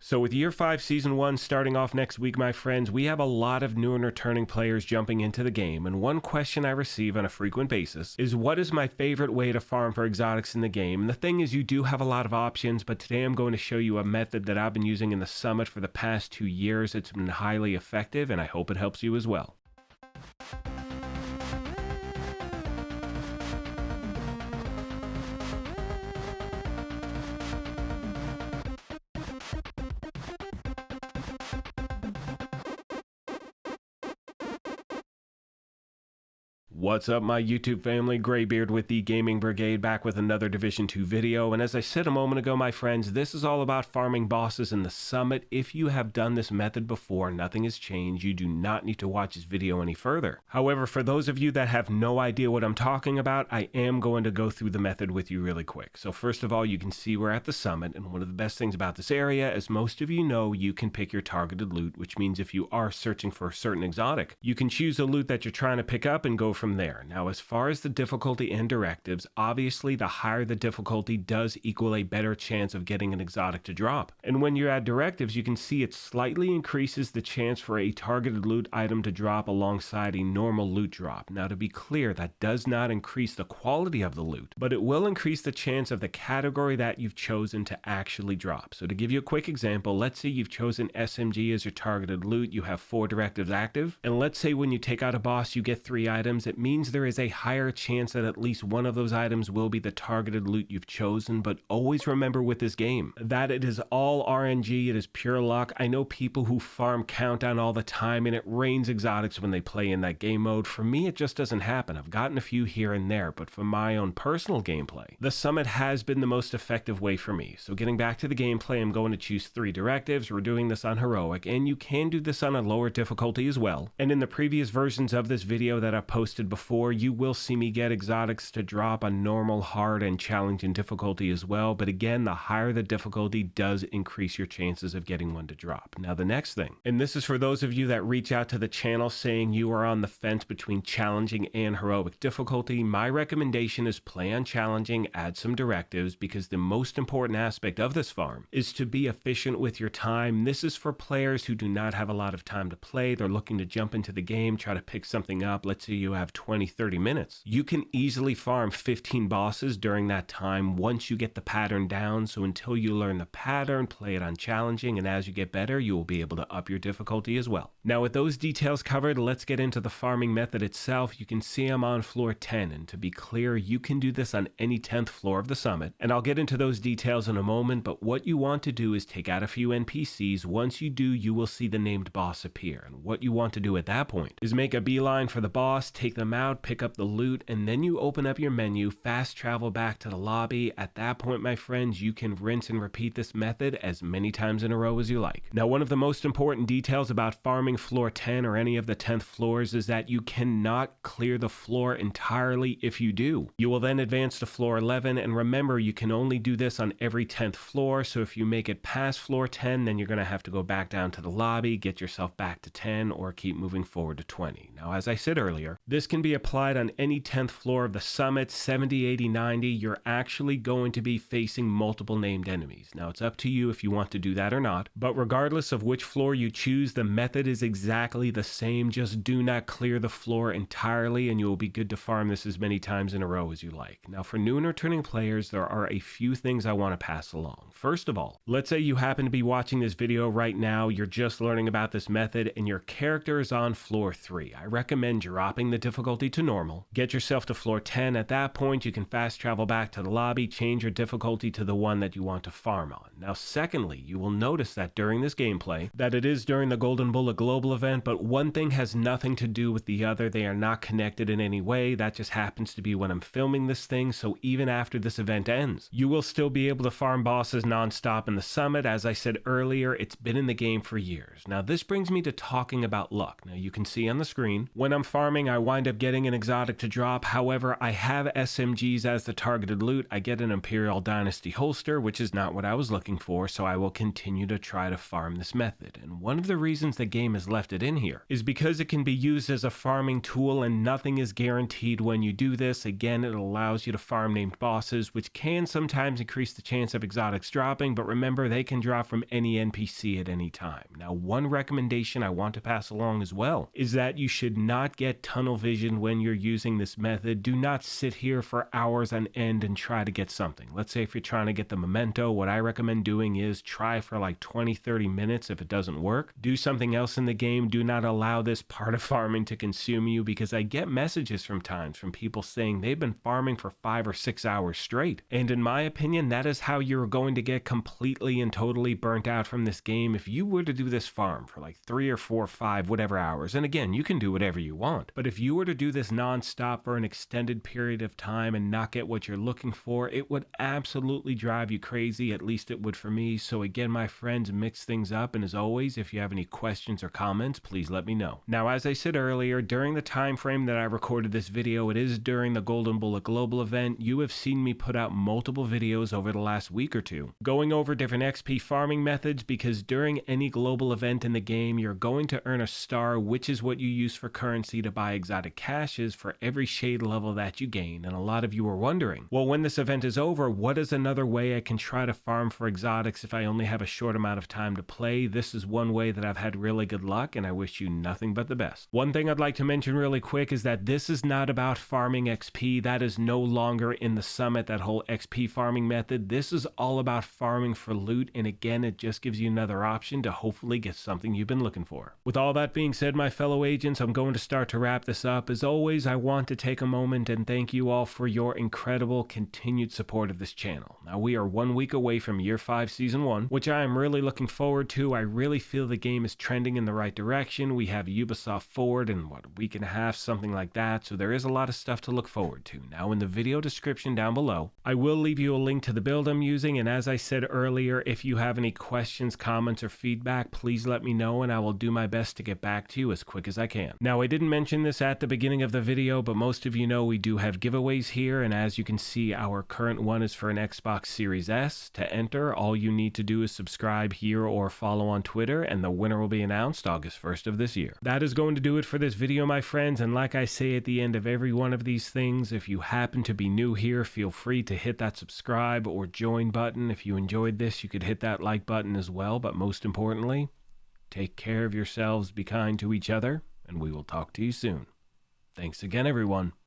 So with Year 5 Season 1 starting off next week, my friends, we have a lot of new and returning players jumping into the game, and one question I receive on a frequent basis is what is my favorite way to farm for exotics in the game? And the thing is, you do have a lot of options, but today I'm going to show you a method that I've been using in the Summit for the past 2 years. It's been highly effective, and I hope it helps you as well. What's up, my YouTube family? Graybeard with the Gaming Brigade, back with another Division 2 video. And as I said a moment ago, my friends, this is all about farming bosses in the Summit. If you have done this method before, nothing has changed. You do not need to watch this video any further. However, for those of you that have no idea what I'm talking about, I am going to go through the method with you really quick. So first of all, you can see we're at the Summit, and one of the best things about this area, as most of you know, you can pick your targeted loot, which means if you are searching for a certain exotic, you can choose the loot that you're trying to pick up and go from there. Now, as far as the difficulty and directives, obviously the higher the difficulty does equal a better chance of getting an exotic to drop. And when you add directives, you can see it slightly increases the chance for a targeted loot item to drop alongside a normal loot drop. Now, to be clear, that does not increase the quality of the loot, but it will increase the chance of the category that you've chosen to actually drop. So to give you a quick example, let's say you've chosen SMG as your targeted loot, you have 4 directives active, and let's say when you take out a boss you get 3 items, it means there is a higher chance that at least one of those items will be the targeted loot you've chosen. But always remember with this game that it is all RNG, it is pure luck. I know people who farm Countdown all the time and it rains exotics when they play in that game mode. For me, it just doesn't happen. I've gotten a few here and there, but for my own personal gameplay, the Summit has been the most effective way for me. So getting back to the gameplay, I'm going to choose 3 directives. We're doing this on Heroic, and you can do this on a lower difficulty as well. And in the previous versions of this video that I've posted before, you will see me get exotics to drop on normal, hard, and challenging difficulty as well. But again, the higher the difficulty does increase your chances of getting one to drop. Now the next thing, and this is for those of you that reach out to the channel saying you are on the fence between challenging and heroic difficulty, my recommendation is play on challenging, add some directives, because the most important aspect of this farm is to be efficient with your time. This is for players who do not have a lot of time to play. They're looking to jump into the game, try to pick something up. Let's say you have 20-30 minutes. You can easily farm 15 bosses during that time once you get the pattern down. So until you learn the pattern, play it on challenging, and as you get better, you will be able to up your difficulty as well. Now with those details covered, let's get into the farming method itself. You can see I'm on floor 10, and to be clear, you can do this on any 10th floor of the Summit, and I'll get into those details in a moment. But what you want to do is take out a few NPCs. Once you do, you will see the named boss appear, and what you want to do at that point is make a beeline for the boss, take them out, pick up the loot, and then you open up your menu, fast travel back to the lobby. At that point, my friends, you can rinse and repeat this method as many times in a row as you like. Now, one of the most important details about farming floor 10 or any of the 10th floors is that you cannot clear the floor entirely. If you do, you will then advance to floor 11, and remember, you can only do this on every 10th floor. So if you make it past floor 10, then you're going to have to go back down to the lobby, get yourself back to 10, or keep moving forward to 20. Now, as I said earlier, this can be applied on any 10th floor of the Summit. 70, 80, 90, you're actually going to be facing multiple named enemies. Now, it's up to you if you want to do that or not, but regardless of which floor you choose, the method is exactly the same. Just do not clear the floor entirely, and you will be good to farm this as many times in a row as you like. Now, for new and returning players, there are a few things I want to pass along. First of all, let's say you happen to be watching this video right now, you're just learning about this method, and your character is on floor 3. I recommend dropping the difficulty to normal, get yourself to floor 10. At that point, you can fast travel back to the lobby, change your difficulty to the one that you want to farm on. Now, secondly, you will notice that during this gameplay, that it is during the Golden Bullet Global event, but one thing has nothing to do with the other. They are not connected in any way. That just happens to be when I'm filming this thing. So even after this event ends, you will still be able to farm bosses non-stop in the Summit. As I said earlier, it's been in the game for years. Now, this brings me to talking about luck. Now, you can see on the screen, when I'm farming, I wind up of getting an exotic to drop. However, I have SMGs as the targeted loot. I get an Imperial Dynasty holster, which is not what I was looking for, so I will continue to try to farm this method. And one of the reasons the game has left it in here is because it can be used as a farming tool and nothing is guaranteed when you do this. Again, it allows you to farm named bosses, which can sometimes increase the chance of exotics dropping, but remember, they can drop from any NPC at any time. Now, one recommendation I want to pass along as well is that you should not get tunnel vision when you're using this method. Do not sit here for hours on end and try to get something. Let's say if you're trying to get the memento, what I recommend doing is try for like 20-30 minutes. If it doesn't work, do something else in the game. Do not allow this part of farming to consume you, because I get messages from people saying they've been farming for 5 or 6 hours straight. And in my opinion, that is how you're going to get completely and totally burnt out from this game. If you were to do this farm for like 3 or 4 or 5, whatever hours, and again, you can do whatever you want, but if you were to do this non-stop for an extended period of time and not get what you're looking for, it would absolutely drive you crazy. At least it would for me. So again, my friends, mix things up, and as always, if you have any questions or comments, please let me know. Now, as I said earlier, during the time frame that I recorded this video, it is during the Golden Bullet Global event. You have seen me put out multiple videos over the last week or two going over different XP farming methods, because during any global event in the game, you're going to earn a star, which is what you use for currency to buy exotic caches for every shade level that you gain. And a lot of you are wondering, well, when this event is over, what is another way I can try to farm for exotics if I only have a short amount of time to play? This is one way that I've had really good luck, and I wish you nothing but the best. One thing I'd like to mention really quick is that this is not about farming XP. That is no longer in the summit, that whole XP farming method. This is all about farming for loot, and again, it just gives you another option to hopefully get something you've been looking for. With all that being said, my fellow agents, I'm going to start to wrap this up. As always, I want to take a moment and thank you all for your incredible continued support of this channel. Now, we are 1 week away from Year 5 Season 1, which I am really looking forward to. I really feel the game is trending in the right direction. We have Ubisoft Forward in, what, a week and a half, something like that, so there is a lot of stuff to look forward to. Now, in the video description down below, I will leave you a link to the build I'm using, and as I said earlier, if you have any questions, comments, or feedback, please let me know, and I will do my best to get back to you as quick as I can. Now, I didn't mention this at the beginning of the video, but most of you know we do have giveaways here, and as you can see, our current one is for an Xbox Series S. To enter, all you need to do is subscribe here or follow on Twitter, and the winner will be announced August 1st of this year. That is going to do it for this video, my friends, and like I say at the end of every one of these things, if you happen to be new here, feel free to hit that subscribe or join button. If you enjoyed this, you could hit that like button as well, but most importantly, take care of yourselves, be kind to each other, and we will talk to you soon. Thanks again, everyone.